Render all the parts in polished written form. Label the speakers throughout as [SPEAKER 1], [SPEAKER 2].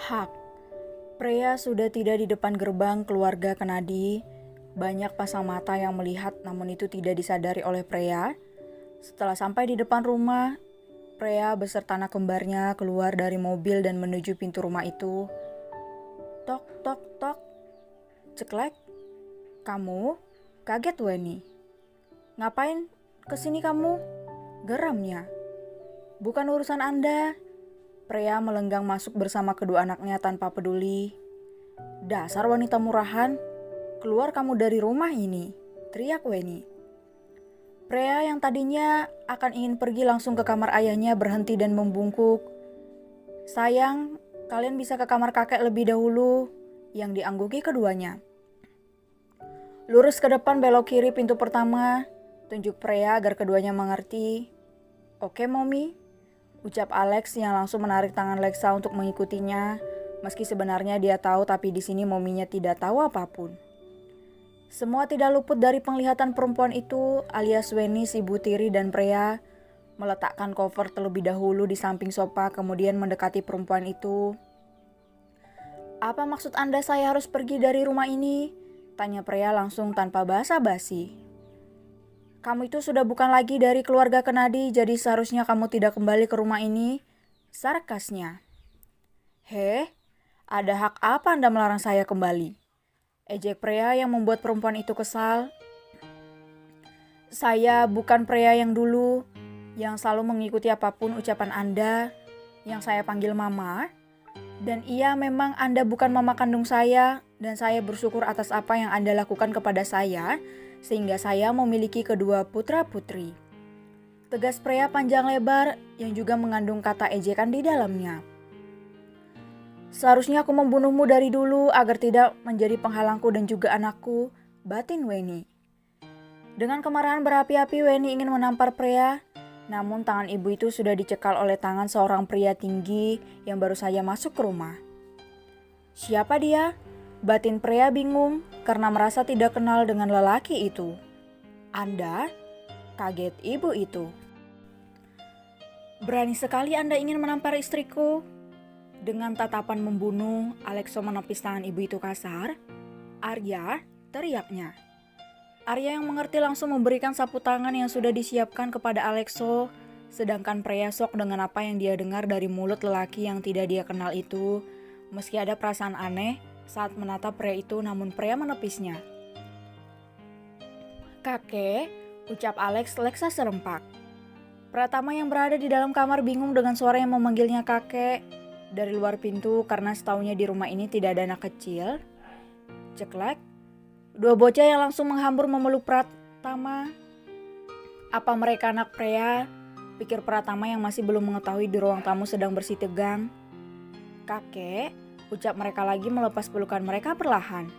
[SPEAKER 1] Hak. Pria sudah tidak di depan gerbang keluarga Kennedy. Banyak pasang mata yang melihat, namun itu tidak disadari oleh Pria. Setelah sampai di depan rumah, Pria beserta anak kembarnya keluar dari mobil dan menuju pintu rumah itu. Tok, tok, tok. Ceklek. Kamu? Kaget Weni. Ngapain kesini kamu? Geramnya. Bukan urusan Anda. Pria melenggang masuk bersama kedua anaknya tanpa peduli. Dasar wanita murahan, keluar kamu dari rumah ini, teriak Weni. Pria yang tadinya akan ingin pergi langsung ke kamar ayahnya berhenti dan membungkuk. Sayang, kalian bisa ke kamar kakek lebih dahulu, yang diangguki keduanya. Lurus ke depan belok kiri pintu pertama, tunjuk Pria agar keduanya mengerti. Oke, Mommy. Ucap Alex yang langsung menarik tangan Lexa untuk mengikutinya, meski sebenarnya dia tahu tapi di sini mominya tidak tahu apapun. Semua tidak luput dari penglihatan perempuan itu, alias Weni, si ibu tiri dan Pria, meletakkan koper terlebih dahulu di samping sofa kemudian mendekati perempuan itu. Apa maksud Anda saya harus pergi dari rumah ini? Tanya Pria langsung tanpa basa-basi. Kamu itu sudah bukan lagi dari keluarga Kennedy, jadi seharusnya kamu tidak kembali ke rumah ini. Sarkasnya. Ada hak apa Anda melarang saya kembali? Ejek Pria yang membuat perempuan itu kesal. Saya bukan Pria yang dulu, yang selalu mengikuti apapun ucapan Anda, yang saya panggil Mama. Dan iya, memang Anda bukan mama kandung saya, dan saya bersyukur atas apa yang Anda lakukan kepada saya, sehingga saya memiliki kedua putra-putri. Tegas Pria panjang lebar yang juga mengandung kata ejekan di dalamnya. Seharusnya aku membunuhmu dari dulu agar tidak menjadi penghalangku dan juga anakku, batin Weni. Dengan kemarahan berapi-api Weni ingin menampar Pria, namun tangan ibu itu sudah dicekal oleh tangan seorang pria tinggi yang baru saja masuk ke rumah. Siapa dia? Batin Pria bingung karena merasa tidak kenal dengan lelaki itu. Anda? Kaget ibu itu. Berani sekali Anda ingin menampar istriku. Dengan tatapan membunuh, Alexo menepis tangan ibu itu kasar. Arya, teriaknya. Arya yang mengerti langsung memberikan sapu tangan yang sudah disiapkan kepada Alexo, sedangkan Pria sok dengan apa yang dia dengar dari mulut lelaki yang tidak dia kenal itu, meski ada perasaan aneh saat menatap pria itu, namun Pria menepisnya. Kakek, ucap Lexa serempak. Pratama yang berada di dalam kamar bingung dengan suara yang memanggilnya kakek. Dari luar pintu karena setaunya di rumah ini tidak ada anak kecil. Ceklek, dua bocah yang langsung menghambur memeluk Pratama. Apa mereka anak Pria? Pikir Pratama yang masih belum mengetahui di ruang tamu sedang bersih tegang. Kakek, ucap mereka lagi melepas pelukan mereka perlahan.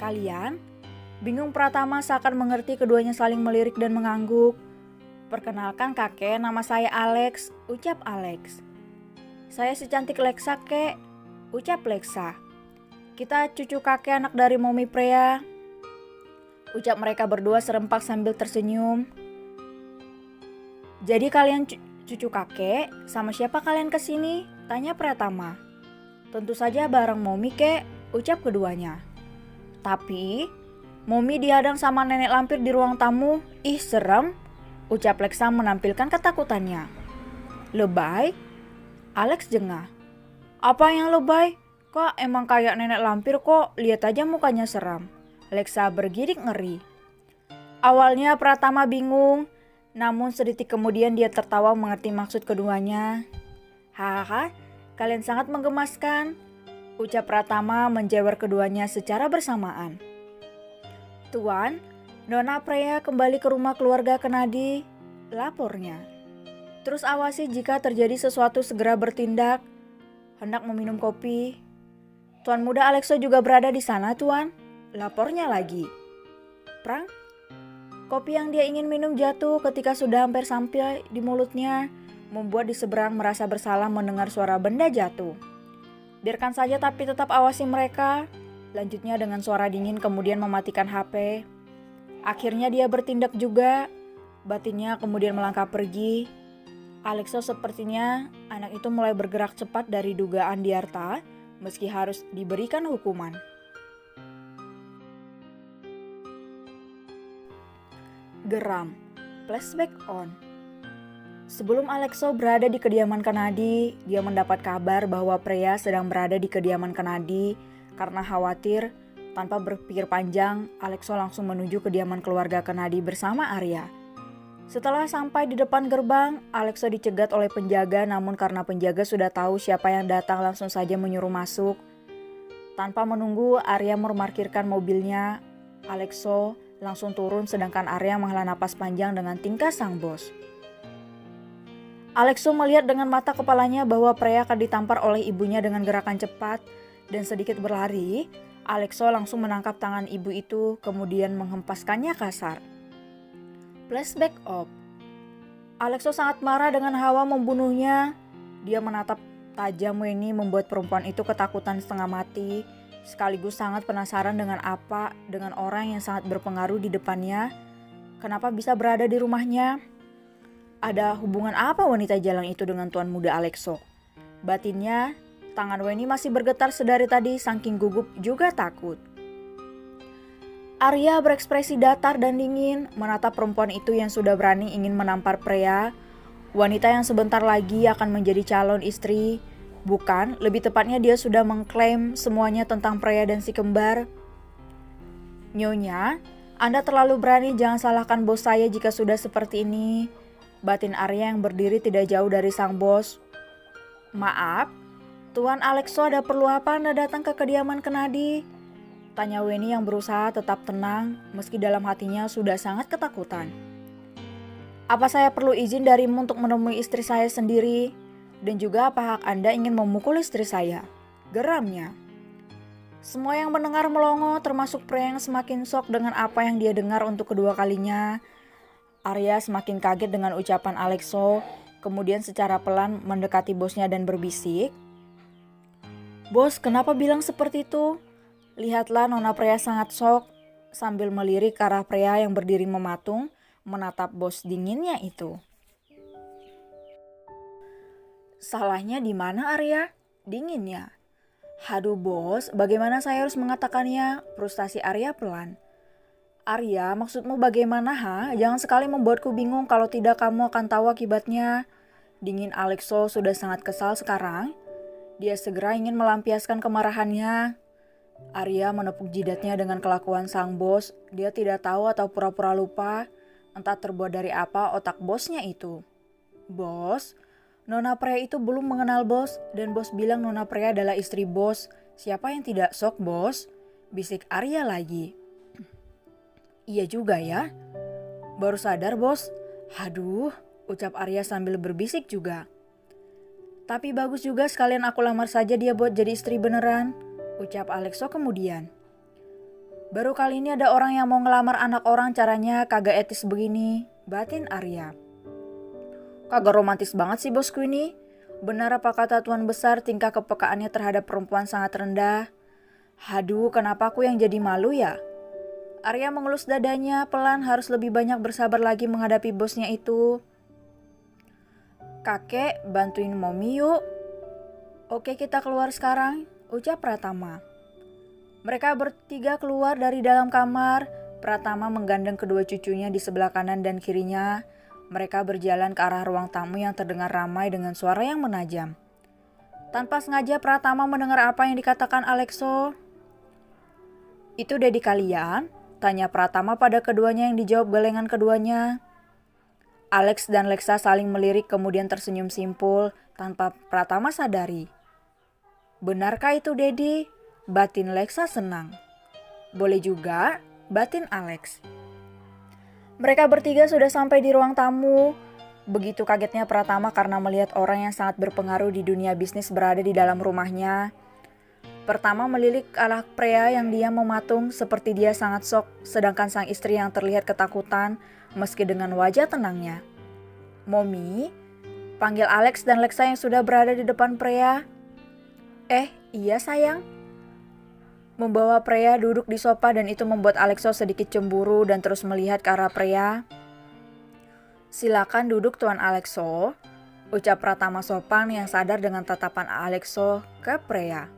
[SPEAKER 1] Kalian? Bingung Pratama seakan mengerti keduanya saling melirik dan mengangguk. Perkenalkan kakek, nama saya Alex, ucap Alex. Saya si cantik Lexa kek, ucap Lexa. Kita cucu kakek anak dari Mommy Pria, ucap mereka berdua serempak sambil tersenyum. Jadi kalian cucu kakek, sama siapa kalian kesini? Tanya Pratama. Tentu saja bareng Mommy kek, ucap keduanya. Tapi, Mommy dihadang sama nenek lampir di ruang tamu. Ih serem, ucap Lexa menampilkan ketakutannya. Lebay? Alex jengah. Apa yang lebay? Kok emang kayak nenek lampir kok, lihat aja mukanya seram. Lexa bergidik ngeri. Awalnya Pratama bingung, namun sedetik kemudian dia tertawa mengerti maksud keduanya. Hahaha, kalian sangat menggemaskan, ucap Pratama menjewer keduanya secara bersamaan. Tuan, Nona Pria kembali ke rumah keluarga Kennedy, lapornya. Terus awasi jika terjadi sesuatu segera bertindak. Hendak meminum kopi. Tuan muda Alexo juga berada di sana, Tuan. Lapornya lagi. Kopi yang dia ingin minum jatuh ketika sudah hampir sampai di mulutnya. membuat di seberang merasa bersalah mendengar suara benda jatuh. Biarkan saja tapi tetap awasi mereka. Lanjutnya dengan suara dingin kemudian mematikan HP. Akhirnya dia bertindak juga. Batinnya kemudian melangkah pergi. Alexo sepertinya anak itu mulai bergerak cepat dari dugaan Diarta meski harus diberikan hukuman. Geram. Flashback on. Sebelum Alexo berada di kediaman Kennedy, dia mendapat kabar bahwa Freya sedang berada di kediaman Kennedy. Karena khawatir, tanpa berpikir panjang, Alexo langsung menuju kediaman keluarga Kennedy bersama Arya. Setelah sampai di depan gerbang, Alexo dicegat oleh penjaga, namun karena penjaga sudah tahu siapa yang datang langsung saja menyuruh masuk. Tanpa menunggu Arya memarkirkan mobilnya, Alexo langsung turun sedangkan Arya menghela napas panjang dengan tingkah sang bos. Alexo melihat dengan mata kepalanya bahwa Freya akan ditampar oleh ibunya dengan gerakan cepat dan sedikit berlari. Alexo langsung menangkap tangan ibu itu kemudian menghempaskannya kasar. Flashback off. Alexo sangat marah dengan Hawa membunuhnya. Dia menatap tajam Weni membuat perempuan itu ketakutan setengah mati. Sekaligus sangat penasaran dengan orang yang sangat berpengaruh di depannya. Kenapa bisa berada di rumahnya? Ada hubungan apa wanita jalang itu dengan tuan muda Alexo? Batinnya, tangan Weni masih bergetar sedari tadi saking gugup juga takut. Arya berekspresi datar dan dingin menatap perempuan itu yang sudah berani ingin menampar Freya, wanita yang sebentar lagi akan menjadi calon istri. Bukan, lebih tepatnya dia sudah mengklaim semuanya tentang Freya dan si kembar. Nyonya, Anda terlalu berani, jangan salahkan bos saya jika sudah seperti ini. Batin Arya yang berdiri tidak jauh dari sang bos. Maaf, Tuan Alexo, ada perlu apa Anda datang ke kediaman Kennedy? Tanya Weni yang berusaha tetap tenang meski dalam hatinya sudah sangat ketakutan. Apa saya perlu izin darimu untuk menemui istri saya sendiri? Dan juga apa hak Anda ingin memukul istri saya? Geramnya. Semua yang mendengar melongo termasuk Freya yang semakin shock dengan apa yang dia dengar untuk kedua kalinya. Arya semakin kaget dengan ucapan Alexo, kemudian secara pelan mendekati bosnya dan berbisik. Bos, kenapa bilang seperti itu? Lihatlah Nona Freya sangat shock sambil melirik ke arah Freya yang berdiri mematung menatap bos dinginnya itu. Salahnya di mana Arya? Dinginnya. Haduh bos, bagaimana saya harus mengatakannya? Frustasi Arya pelan. Arya, maksudmu bagaimana ha? Jangan sekali membuatku bingung, kalau tidak kamu akan tahu akibatnya. Dingin Alexo sudah sangat kesal sekarang. Dia segera ingin melampiaskan kemarahannya. Arya menepuk jidatnya dengan kelakuan sang bos. Dia tidak tahu atau pura-pura lupa. Entah terbuat dari apa otak bosnya itu. Bos, Nona Freya itu belum mengenal bos. Dan bos bilang Nona Freya adalah istri bos. Siapa yang tidak shock bos? Bisik Arya lagi. Iya juga ya. Baru sadar bos. Haduh, ucap Arya sambil berbisik juga. Tapi bagus juga, sekalian aku lamar saja dia buat jadi istri beneran. Ucap Alexo kemudian. Baru kali ini ada orang yang mau ngelamar anak orang, caranya kagak etis begini. Batin Arya. Kagak romantis banget sih bosku ini. Benar apa kata tuan besar, tingkah kepekaannya terhadap perempuan sangat rendah. Haduh, kenapa aku yang jadi malu ya? Arya mengelus dadanya pelan, harus lebih banyak bersabar lagi menghadapi bosnya itu. Kakek, bantuin Momi yuk. Oke, kita keluar sekarang, ucap Pratama. Mereka bertiga keluar dari dalam kamar. Pratama menggandeng kedua cucunya di sebelah kanan dan kirinya. Mereka berjalan ke arah ruang tamu yang terdengar ramai dengan suara yang menajam. Tanpa sengaja Pratama mendengar apa yang dikatakan Alexo. Itu Dedi kalian? Tanya Pratama pada keduanya yang dijawab gelengan keduanya. Alex dan Lexa saling melirik kemudian tersenyum simpul tanpa Pratama sadari. Benarkah itu Dedi? Batin Lexa senang. Boleh juga, batin Alex. Mereka bertiga sudah sampai di ruang tamu. Begitu kagetnya Pratama karena melihat orang yang sangat berpengaruh di dunia bisnis berada di dalam rumahnya. Pertama melirik ke arah Freya yang diam mematung seperti dia sangat shock, sedangkan sang istri yang terlihat ketakutan meski dengan wajah tenangnya. Momi, Panggil Alex dan Lexa yang sudah berada di depan Freya. Iya sayang. Membawa Freya duduk di sofa dan itu membuat Alexo sedikit cemburu dan terus melihat ke arah Freya. Silakan duduk Tuan Alexo, ucap Pratama sopan yang sadar dengan tatapan Alexo ke Freya.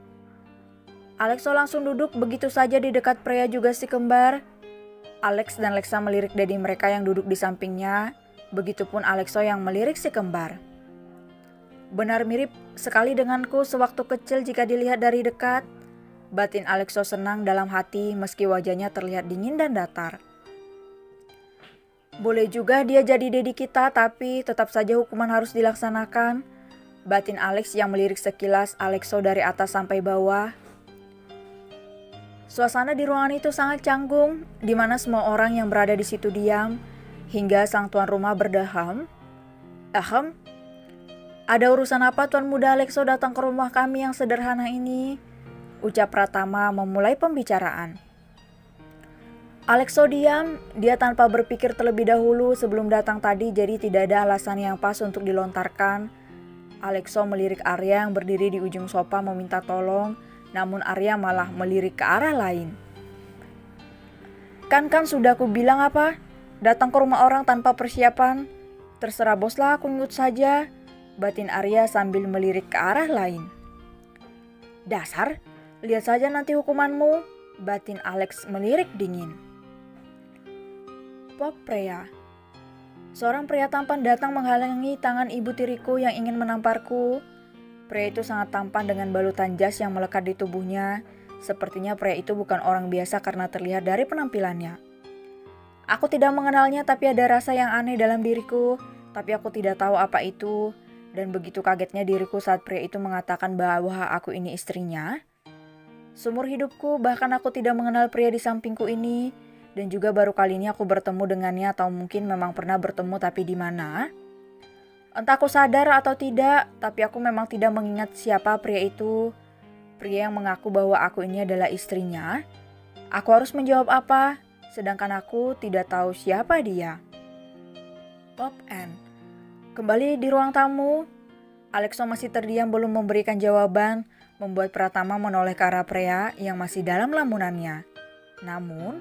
[SPEAKER 1] Alexo langsung duduk begitu saja di dekat Freya juga si kembar. Alex dan Lexa melirik daddy mereka yang duduk di sampingnya, begitupun Alexo yang melirik si kembar. Benar mirip sekali denganku sewaktu kecil jika dilihat dari dekat. Batin Alexo senang dalam hati meski wajahnya terlihat dingin dan datar. Boleh juga dia jadi daddy kita, tapi tetap saja hukuman harus dilaksanakan. Batin Alex yang melirik sekilas Alexo dari atas sampai bawah. Suasana di ruangan itu sangat canggung, di mana semua orang yang berada di situ diam, hingga sang tuan rumah berdeham. Ada urusan apa Tuan Muda Alexo datang ke rumah kami yang sederhana ini? Ucap Pratama memulai pembicaraan. Alexo diam, dia tanpa berpikir terlebih dahulu sebelum datang tadi, jadi tidak ada alasan yang pas untuk dilontarkan. Alexo melirik Arya yang berdiri di ujung sofa meminta tolong, namun Arya malah melirik ke arah lain. Kan sudah aku bilang apa? Datang ke rumah orang tanpa persiapan. Terserah bos lah, aku ngikut saja. Batin Arya sambil melirik ke arah lain. Dasar, lihat saja nanti hukumanmu. Batin Alex melirik dingin. Pop Freya. Seorang pria tampan datang menghalangi tangan ibu tiriku yang ingin menamparku. Pria itu sangat tampan dengan balutan jas yang melekat di tubuhnya. Sepertinya pria itu bukan orang biasa karena terlihat dari penampilannya. Aku tidak mengenalnya, tapi ada rasa yang aneh dalam diriku. Tapi aku tidak tahu apa itu. Dan begitu kagetnya diriku saat pria itu mengatakan bahwa aku ini istrinya. Seumur hidupku bahkan aku tidak mengenal pria di sampingku ini. Dan juga baru kali ini aku bertemu dengannya, atau mungkin memang pernah bertemu tapi di mana. Entah aku sadar atau tidak, tapi aku memang tidak mengingat siapa pria itu. Pria yang mengaku bahwa aku ini adalah istrinya. Aku harus menjawab apa? Sedangkan aku tidak tahu siapa dia. Pop N. Kembali di ruang tamu, Alexo masih terdiam belum memberikan jawaban, membuat Pratama menoleh ke arah Freya yang masih dalam lamunannya. Namun,